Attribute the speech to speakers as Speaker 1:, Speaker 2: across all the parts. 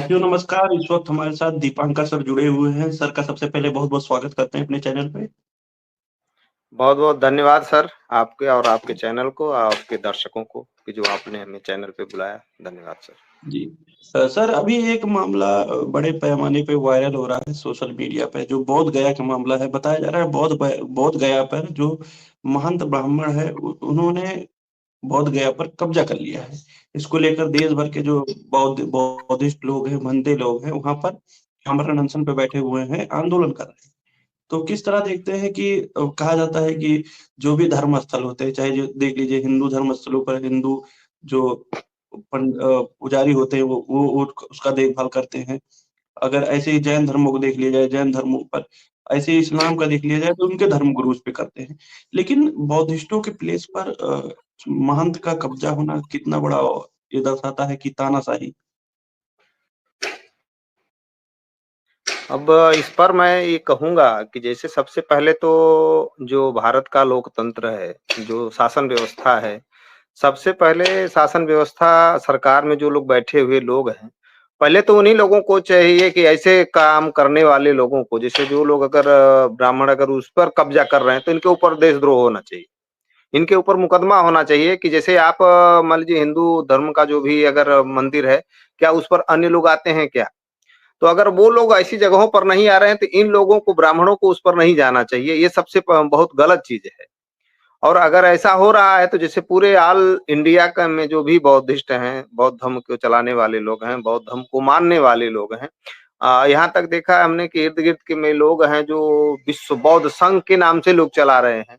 Speaker 1: साथियों नमस्कार। इस वक्त हमारे साथ दीपांकर सर जुड़े हुए हैं। सर का सबसे पहले बहुत बहुत स्वागत करते हैं अपने चैनल पे।
Speaker 2: बहुत-बहुत धन्यवाद सर, आपके और आपके चैनल को, आपके दर्शकों को कि जो आपने हमें चैनल पे बुलाया। धन्यवाद सर।
Speaker 1: जी। सर अभी एक मामला बड़े पैमाने पे वायरल हो रहा है सोशल मीडिया पे, जो बोध गया का मामला है। बताया जा रहा है बोध गया पर जो महंत ब्राह्मण है उन्होंने बोध गया पर कब्जा कर लिया है। इसको लेकर देश भर के जो बौद्धिस्ट लोग हैं, महंते लोग हैं, वहां पर आमरण अनशन पे बैठे हुए हैं, आंदोलन कर रहे हैं। तो किस तरह देखते हैं कि कहा जाता है कि जो भी धर्म स्थल होते हैं, चाहे जो देख लीजिए हिंदू धर्म स्थलों पर हिंदू जो पुजारी होते हैं वो उसका देखभाल करते हैं। अगर ऐसे ही जैन धर्मों को देख लिया जाए, जैन धर्मों पर, ऐसे ही इस्लाम का देख लिया जाए तो उनके धर्म गुरु उस पे करते हैं। लेकिन बौद्धिस्टों के प्लेस पर महंत का कब्जा होना कितना बड़ा ये दर्शाता है कि तानाशाही।
Speaker 2: अब इस पर मैं ये कहूँगा कि जैसे सबसे पहले तो जो भारत का लोकतंत्र है, जो शासन व्यवस्था है, सबसे पहले शासन व्यवस्था सरकार में जो लोग बैठे हुए लोग हैं, पहले तो उन्हीं लोगों को चाहिए कि ऐसे काम करने वाले लोगों को, जैसे जो लोग अगर ब्राह्मण अगर उस पर कब्जा कर रहे हैं, तो इनके ऊपर देशद्रोह होना चाहिए। इनके ऊपर मुकदमा होना चाहिए कि जैसे आप मान लीजिए हिंदू धर्म का जो भी अगर मंदिर है, क्या उस पर अन्य लोग आते हैं क्या? तो अगर वो लोग ऐसी जगहों पर नहीं आ रहे हैं, तो इन लोगों को ब्राह्मणों को उस पर नहीं जाना चाहिए। ये सबसे बहुत गलत चीज़ है। और अगर ऐसा हो रहा है तो जैसे पूरे ऑल इंडिया का में जो भी बौद्धिस्ट हैं, बौद्ध धर्म को चलाने वाले लोग हैं, बौद्ध धर्म को मानने वाले लोग हैं, यहाँ तक देखा है हमने कि इर्द-गिर्द के में लोग हैं जो विश्व बौद्ध संघ के नाम से लोग चला रहे हैं।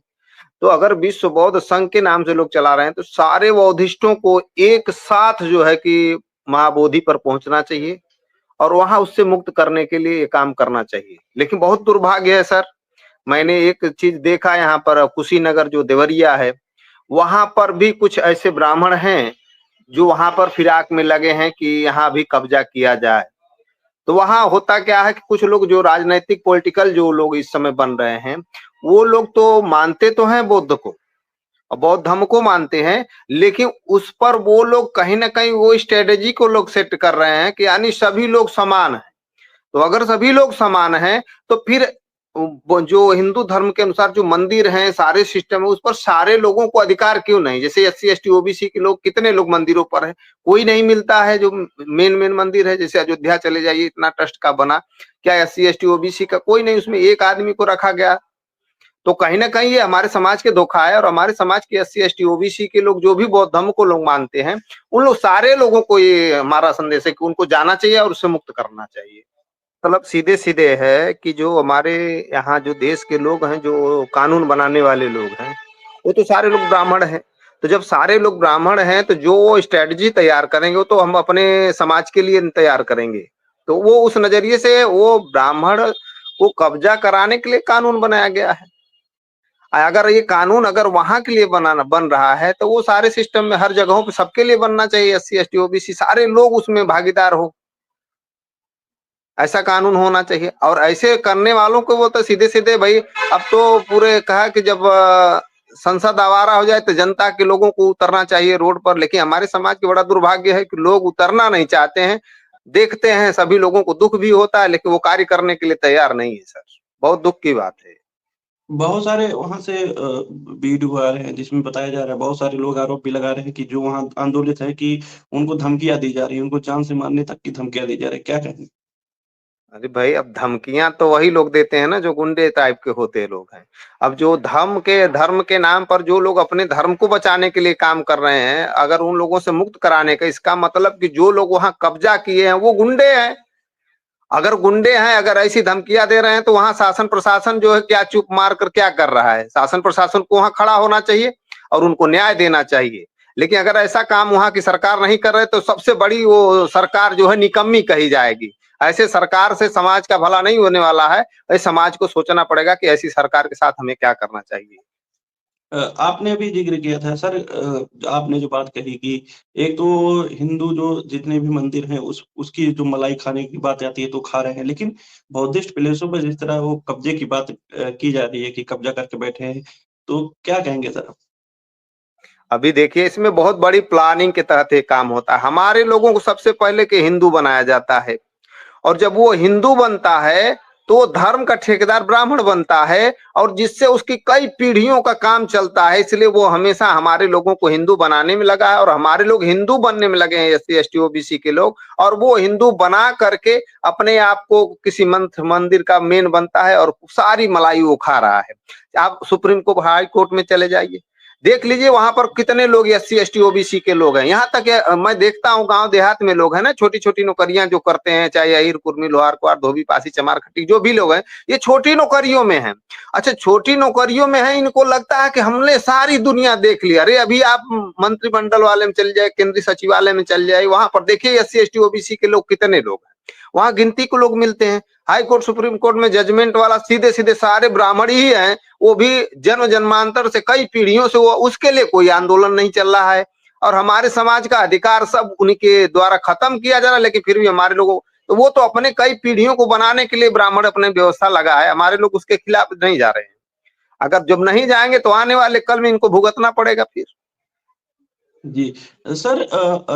Speaker 2: तो अगर विश्व बौद्ध संघ के नाम से लोग चला रहे हैं, तो सारे बौद्धिस्टों को एक साथ जो है कि महाबोधि पर पहुँचना चाहिए और वहाँ उससे मुक्त करने के लिए ये काम करना चाहिए। लेकिन बहुत दुर्भाग्य है सर, मैंने एक चीज़ देखा यहाँ पर कुशीनगर जो देवरिया है, वहाँ पर भी कुछ ऐसे ब्राह्मण हैं, जो वहाँ पर फिराक में लगे हैं कि यहाँ भी कब्जा किया जाए। तो वहाँ होता क्या है कि कुछ लोग जो राजनैतिक पॉलिटिकल जो लोग इस समय बन रहे हैं, वो लोग तो मानते तो हैं बुद्ध को, बौद्ध धर्म को मानते हैं, लेकिन उस पर वो लोग कहीं न कहीं वो स्ट्रैटेजी को लोग सेट कर रहे हैं कि यानी सभी लोग समान हैं। तो अगर सभी लोग समान हैं, तो फिर वो जो हिंदू धर्म के अनुसार जो मंदिर हैं, सारे सिस्टम है, उस पर सारे लोगों को अधिकार क्यों नहीं? जैसे एससी, एसटी, ओबीसी के लोग कितने लोग मंदिरों पर हैं, कोई नहीं मिलता है जो मेन मंदिर है, जैसे अयोध्या चले जाइए इतना ट्रस्ट का बना, क्या एससी, एसटी, ओबीसी का कोई नहीं उसमें एक आदमी को रखा गया। तो कहीं न कहीं ये हमारे समाज के धोखा है और हमारे समाज के एससी, एसटी, ओबीसी के लोग जो भी बौद्ध धर्म को लोग मानते हैं, उन लोग सारे लोगों को ये हमारा संदेश है कि उनको जाना चाहिए और उससे मुक्त करना चाहिए। मतलब सीधे-सीधे है कि जो हमारे यहाँ जो देश के लोग हैं, जो कानून बनाने वाले लोग हैं, वो तो सारे लोग ब्राह्मण हैं। तो जब सारे लोग ब्राह्मण हैं, तो जो स्ट्रैटेजी तैयार करेंगे, वो तो हम अपने समाज के लिए तैयार करेंगे। तो वो उस नज़रिए से वो ब्राह्मण को कब्जा कराने के लिए कानून बनाया गया है। अगर ये कानून अगर वहाँ के लिए बन रहा है, तो वो सारे सिस्टम में हर जगहों पे सबके लिए बनना चाहिए, एससी, एसटी, ओबीसी सारे लोग उसमें भागीदार हो। ऐसा कानून होना चाहिए और ऐसे करने वालों को वो तो सीधे-सीधे भई अब तो पूरे कहा कि जब संसद आवारा हो जाए तो जनता के लोगों को उतरना चाहिए रोड पर, लेकिन हमारे समाज के बड़ा दुर्भाग्य है कि लोग उतरना नहीं चाहते हैं। देखते हैं सभी लोगों को दुःख भी होता है, लेकिन वो कार्य करने के लिए तैयार नहीं है सर। बहुत दुःख की बात है।
Speaker 1: बहुत सारे वहां से वीडियो आ रहे हैं जिसमें बताया जा रहा है, बहुत सारे लोग आरोप भी लगा रहे हैं कि जो वहां आंदोलित है कि उनको धमकियां दी जा रही है, उनको जान से मारने तक की धमकियां दी जा रही है। क्या कहेंगे?
Speaker 2: अरे भाई अब धमकियां तो वही लोग देते हैं ना जो गुंडे टाइप के होते लोग हैं। अब जो धर्म के नाम पर जो लोग अपने धर्म को बचाने के लिए काम कर रहे हैं, अगर उन लोगों से मुक्त कराने का इसका मतलब कि जो लोग वहां कब्जा किए हैं वो गुंडे हैं। अगर गुंडे हैं, अगर ऐसी धमकियां दे रहे हैं तो वहां शासन प्रशासन जो है क्या चुप मार कर क्या कर रहा है? शासन प्रशासन को वहां खड़ा होना चाहिए और उनको न्याय देना चाहिए। लेकिन अगर ऐसा काम वहां की सरकार नहीं कर रहे तो सबसे बड़ी वो सरकार जो है निकम्मी कही जाएगी। ऐसे सरकार से समाज का भला नहीं होने वाला है। इस समाज को सोचना पड़ेगा कि ऐसी सरकार के साथ हमें क्या करना चाहिए।
Speaker 1: आपने अभी जिक्र किया था सर, आपने जो बात कही कि एक तो हिंदू जो जितने भी मंदिर हैं उसकी जो मलाई खाने की बात आती है तो खा रहे हैं, लेकिन बौद्धिस्ट प्लेसों पर जिस तरह वो कब्जे की बात की जा रही है कि कब्जा करके बैठे हैं, तो क्या कहेंगे सर?
Speaker 2: अभी देखिए इसमें बहुत बड़ी प्लानिंग के तहत ये काम होता है। हमारे लोगों को सबसे पहले के हिंदू बनाया जाता है, और जब वो हिंदू बनता है तो वो धर्म का ठेकेदार ब्राह्मण बनता है, और जिससे उसकी कई पीढ़ियों का काम चलता है। इसलिए वो हमेशा हमारे लोगों को हिंदू बनाने में लगा है, और हमारे लोग हिंदू बनने में लगे हैं, एससी एसटी ओबीसी के लोग। और वो हिंदू बना करके अपने आप को किसी मंदिर का मेन बनता है, और सारी मलाई वो खा रहा है। आप सुप्रीम कोर्ट, हाई कोर्ट में चले जाइए, देख लीजिए वहां पर कितने लोग एससी एसटी ओबीसी के लोग हैं। यहाँ तक मैं देखता हूँ गांव देहात में लोग हैं ना, छोटी छोटी नौकरियां जो करते हैं, चाहे अहिर कुर्मी लोहार कुआर धोबी पासी चमार खट्टी जो भी लोग हैं, ये छोटी नौकरियों में हैं। अच्छा, छोटी नौकरियों में है, इनको लगता है कि हमने सारी दुनिया देख लिया। अरे अभी आप मंत्रिमंडल वाले में चल जाए, केंद्रीय सचिवालय में चल जाए, वहां पर देखिए एससी एसटी ओबीसी के लोग कितने लोग हैं, वहां गिनती को लोग मिलते हैं। हाई कोर्ट सुप्रीम कोर्ट में जजमेंट वाला सीधे सीधे सारे ब्राह्मण ही हैं, वो भी जन्म जन्मांतर से कई पीढ़ियों से, वो उसके लिए कोई आंदोलन नहीं चल रहा है। और हमारे समाज का अधिकार सब उनके द्वारा खत्म किया जा रहा है, लेकिन फिर भी हमारे लोगों, तो वो तो अपने कई पीढ़ियों को बनाने के लिए ब्राह्मण अपने व्यवस्था लगा है, हमारे लोग उसके खिलाफ नहीं जा रहे हैं। अगर जब नहीं जाएंगे तो आने वाले कल में इनको भुगतना पड़ेगा फिर।
Speaker 1: जी सर,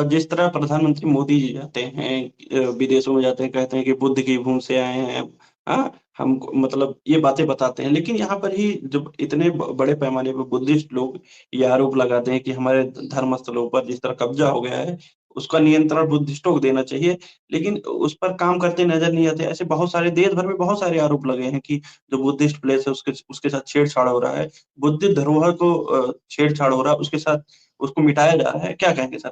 Speaker 1: जिस तरह प्रधानमंत्री मोदी जी जाते हैं, विदेशों में जाते हैं, कहते हैं कि बुद्ध की भूमि से आए हैं, हाँ, हम मतलब ये बातें बताते हैं, लेकिन यहाँ पर ही जब इतने बड़े पैमाने पर बुद्धिस्ट लोग ये आरोप लगाते हैं कि हमारे धर्म स्थलों पर जिस तरह कब्जा हो गया है, उसका नियंत्रण बुद्धिस्टों को देना चाहिए, लेकिन उस पर काम करते नजर नहीं आते। ऐसे बहुत सारे देश भर में बहुत सारे आरोप लगे हैं कि जो बुद्धिस्ट प्लेस है उसके साथ छेड़छाड़ हो रहा है, बुद्ध धरोहर को छेड़छाड़ हो रहा है, उसके साथ उसको मिटाया जा रहा है। क्या कहेंगे सर?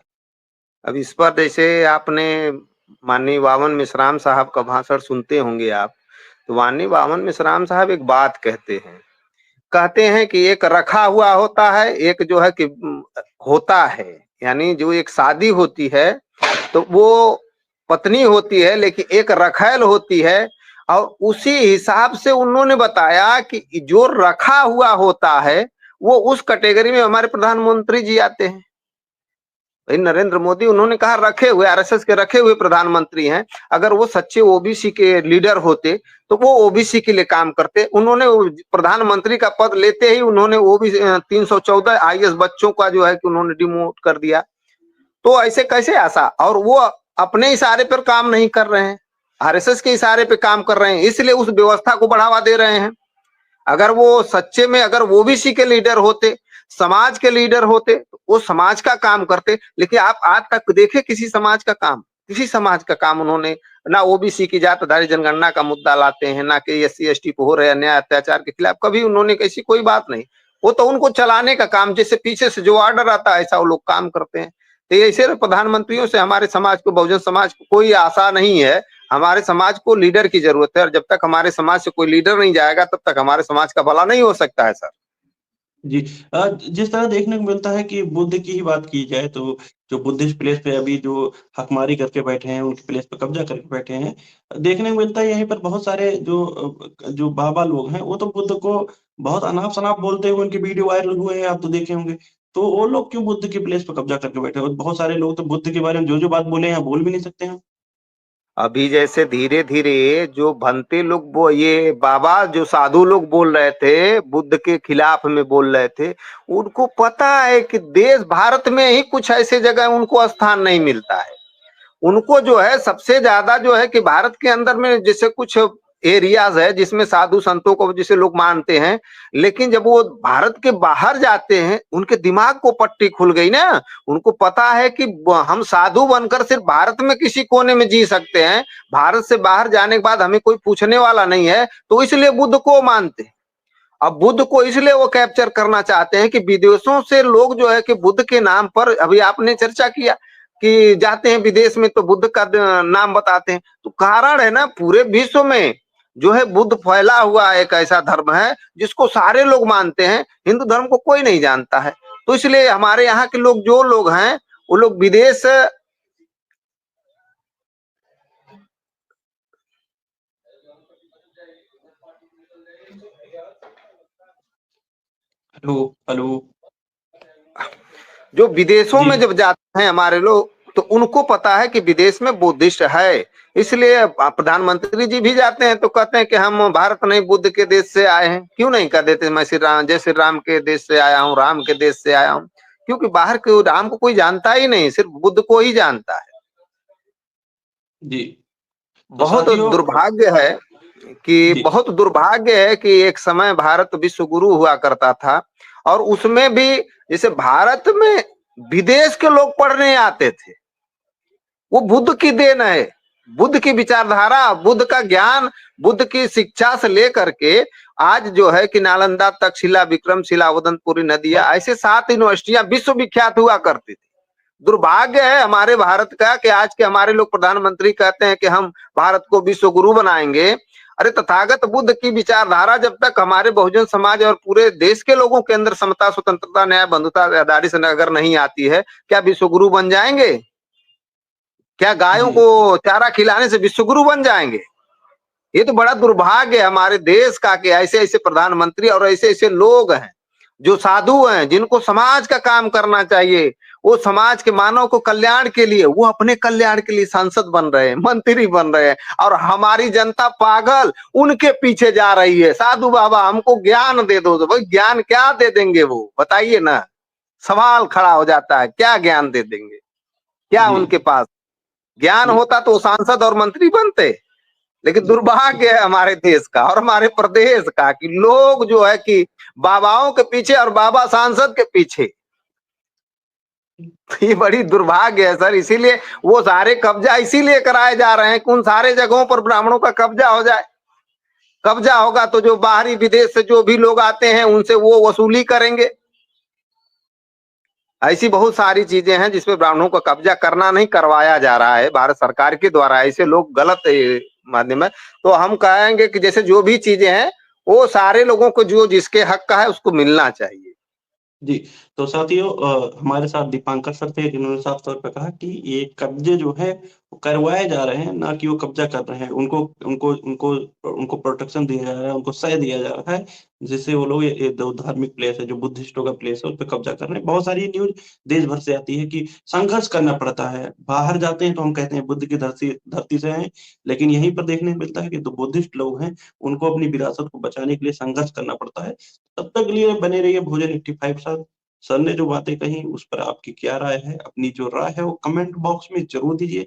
Speaker 2: अब इस पर जैसे आपने माननीय वामन मिश्राम साहब का भाषण सुनते होंगे आप, तो माननीय वामन मिश्राम साहब एक बात कहते हैं कि एक रखा हुआ होता है, एक जो है कि होता है, यानी जो एक शादी होती है तो वो पत्नी होती है, लेकिन एक रखैल होती है। और उसी हिसाब से उन्होंने बताया कि जो रखा हुआ होता है वो उस कैटेगरी में हमारे प्रधानमंत्री जी आते हैं। भाई नरेंद्र मोदी, उन्होंने कहा रखे हुए, आरएसएस के रखे हुए प्रधानमंत्री हैं। अगर वो सच्चे ओबीसी के लीडर होते तो वो ओबीसी के लिए काम करते। उन्होंने प्रधानमंत्री का पद लेते ही उन्होंने ओबीसी 314 आईएएस बच्चों का जो है कि उन्होंने डिमोट कर दिया। तो ऐसे कैसे आशा, और वो अपने इशारे पर काम नहीं कर रहे हैं, आरएसएस के इशारे पे काम कर रहे हैं, इसलिए उस व्यवस्था को बढ़ावा दे रहे हैं। अगर वो सच्चे में अगर ओबीसी के लीडर होते, समाज के लीडर होते, तो वो समाज का काम करते। लेकिन आप आज तक देखे किसी समाज का काम, किसी समाज का काम उन्होंने ना, ओबीसी की जातधारी जनगणना का मुद्दा लाते हैं, ना कि एससी एसटी को हो रहे अन्याय अत्याचार के खिलाफ कभी उन्होंने ऐसी कोई बात नहीं। वो तो उनको चलाने का काम, जैसे पीछे से जो ऑर्डर आता है ऐसा वो लोग काम करते हैं। तो ऐसे प्रधानमंत्रियों से हमारे समाज को, बहुजन समाज को कोई आशा नहीं है। हमारे समाज को लीडर की जरूरत है, और जब तक हमारे समाज से कोई लीडर नहीं जाएगा तब तक हमारे समाज का भला नहीं हो सकता है सर।
Speaker 1: जी, जिस तरह देखने को मिलता है कि बुद्ध की ही बात की जाए तो जो बुद्धिस्ट प्लेस पे अभी जो हकमारी करके बैठे हैं, उनके प्लेस पे कब्जा करके बैठे हैं, देखने को मिलता है यहीं पर बहुत सारे जो बाबा लोग हैं, वो तो बुद्ध को बहुत अनाप-शनाप बोलते हुए उनके वीडियो वायरल हुए हैं, आप तो देखे होंगे। तो वो लोग क्यों बुद्ध की प्लेस पे कब्जा करके बैठे हैं? और बहुत सारे लोग तो बुद्ध के बारे में जो-जो बात बोले हैं, बोल भी नहीं सकते हैं।
Speaker 2: अभी जैसे धीरे धीरे जो भंते लोग, वो ये बाबा जो साधु लोग बोल रहे थे, बुद्ध के खिलाफ में बोल रहे थे, उनको पता है कि देश भारत में ही कुछ ऐसे जगह उनको स्थान नहीं मिलता है। उनको जो है सबसे ज्यादा जो है कि भारत के अंदर में जैसे कुछ एरियाज है जिसमें साधु संतों को जिसे लोग मानते हैं, लेकिन जब वो भारत के बाहर जाते हैं उनके दिमाग को पट्टी खुल गई ना। उनको पता है कि हम साधु बनकर सिर्फ भारत में किसी कोने में जी सकते हैं, भारत से बाहर जाने के बाद हमें कोई पूछने वाला नहीं है, तो इसलिए बुद्ध को मानते हैं। अब बुद्ध को इसलिए वो कैप्चर करना चाहते हैं कि विदेशों से लोग जो है कि बुद्ध के नाम पर, अभी आपने चर्चा किया कि जाते हैं विदेश में तो बुद्ध का नाम बताते हैं, तो कारण है ना, पूरे विश्व में जो है बुद्ध फैला हुआ एक ऐसा धर्म है जिसको सारे लोग मानते हैं, हिंदू धर्म को कोई नहीं जानता है। तो इसलिए हमारे यहाँ के लोग, जो लोग हैं वो लोग विदेश।
Speaker 1: Hello, hello.
Speaker 2: जो विदेशों
Speaker 1: जी।
Speaker 2: में जब जाते हैं हमारे लोग, तो उनको पता है कि विदेश में बुद्धिस्ट है। इसलिए प्रधानमंत्री जी भी जाते हैं तो कहते हैं कि हम भारत नहीं बुद्ध के देश से आए हैं। क्यों नहीं कह देते मैं श्री राम, जय श्री राम के देश से आया हूँ, राम के देश से आया हूँ? क्योंकि बाहर के राम को कोई जानता ही नहीं, सिर्फ बुद्ध को ही जानता है।
Speaker 1: जी। तो
Speaker 2: बहुत
Speaker 1: साथियों
Speaker 2: दुर्भाग्य है
Speaker 1: जी
Speaker 2: बहुत दुर्भाग्य है कि एक समय भारत विश्व गुरु हुआ करता था, और उसमें भी जैसे भारत में विदेश के लोग पढ़ने आते थे, वो बुद्ध की देन है। बुद्ध की विचारधारा, बुद्ध का ज्ञान, बुद्ध की शिक्षा से लेकर के आज जो है कि नालंदा, तक्षशिला, विक्रमशिला, उदंतपुरी नदियां, ऐसे 7 यूनिवर्सिटियां विश्व विख्यात हुआ करती थी। दुर्भाग्य है हमारे भारत का कि आज के हमारे लोग प्रधानमंत्री कहते हैं कि हम भारत को विश्व गुरु बनाएंगे। अरे तथागत बुद्ध की विचारधारा जब तक हमारे बहुजन समाज और पूरे देश के लोगों के अंदर समता, स्वतंत्रता, न्याय, बंधुता, आजादी से अगर नहीं आती है, क्या विश्व गुरु बन जाएंगे? क्या गायों
Speaker 1: जी
Speaker 2: को चारा खिलाने से विश्व गुरु बन जाएंगे? ये तो बड़ा दुर्भाग्य है हमारे देश का कि ऐसे ऐसे प्रधानमंत्री और ऐसे ऐसे लोग हैं जो साधु हैं, जिनको समाज का काम करना चाहिए, वो समाज के मानव को कल्याण के लिए, वो अपने कल्याण के लिए सांसद बन रहे हैं, मंत्री बन रहे हैं, और हमारी जनता पागल उनके पीछे जा रही है। साधु बाबा हमको ज्ञान दे दो। तो भाई ज्ञान क्या दे देंगे वो, बताइए ना। सवाल खड़ा हो जाता है, क्या ज्ञान दे देंगे? क्या
Speaker 1: जी
Speaker 2: उनके पास ज्ञान
Speaker 1: जी
Speaker 2: होता तो वो सांसद और मंत्री बनते? लेकिन
Speaker 1: जी
Speaker 2: दुर्भाग्य है हमारे देश का और हमारे प्रदेश का कि लोग जो है कि बाबाओं के पीछे और बाबा सांसद के पीछे। ये बड़ी दुर्भाग्य है सर। इसीलिए वो सारे कब्जा इसीलिए कराए जा रहे हैं कि उन सारे जगहों पर ब्राह्मणों का कब्जा हो जाए। कब्जा होगा तो जो बाहरी विदेश से जो भी लोग आते हैं उनसे वो वसूली करेंगे। ऐसी बहुत सारी चीजें हैं जिसपे ब्राह्मणों का कब्जा करना नहीं, करवाया जा रहा है भारत सरकार के द्वारा। ऐसे लोग गलत माध्यम है। तो हम कहेंगे कि जैसे जो भी चीजें हैं वो सारे लोगों को जो जिसके हक का है उसको मिलना चाहिए।
Speaker 1: जी। तो साथियों हमारे साथ दीपांकर सर थे, इन्होंने साफ तौर पे कहा कि ये कब्जे जो है वो करवाए जा रहे हैं, ना कि वो कब्जा कर रहे हैं। उनको उनको उनको उनको प्रोटेक्शन दिया जा रहा है, उनको सह दिया जा रहा है, जिससे वो लोग ये जो धार्मिक प्लेस है, जो बुद्धिस्टों का प्लेस है, उस पर कब्जा कर रहे हैं। बहुत सारी न्यूज देश भर से आती है कि संघर्ष करना पड़ता है। बाहर जाते हैं तो हम कहते हैं बुद्ध की धरती धरती से हैं, लेकिन यहीं पर देखने को मिलता है कि जो बुद्धिस्ट लोग हैं उनको अपनी विरासत को बचाने के लिए संघर्ष करना पड़ता है। तब तक के लिए बने रहिए भोजन 85 साथ। सर ने जो बातें कही उस पर आपकी क्या राय है? अपनी जो राय है वो कमेंट बॉक्स में जरूर दीजिए।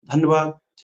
Speaker 1: धन्यवाद।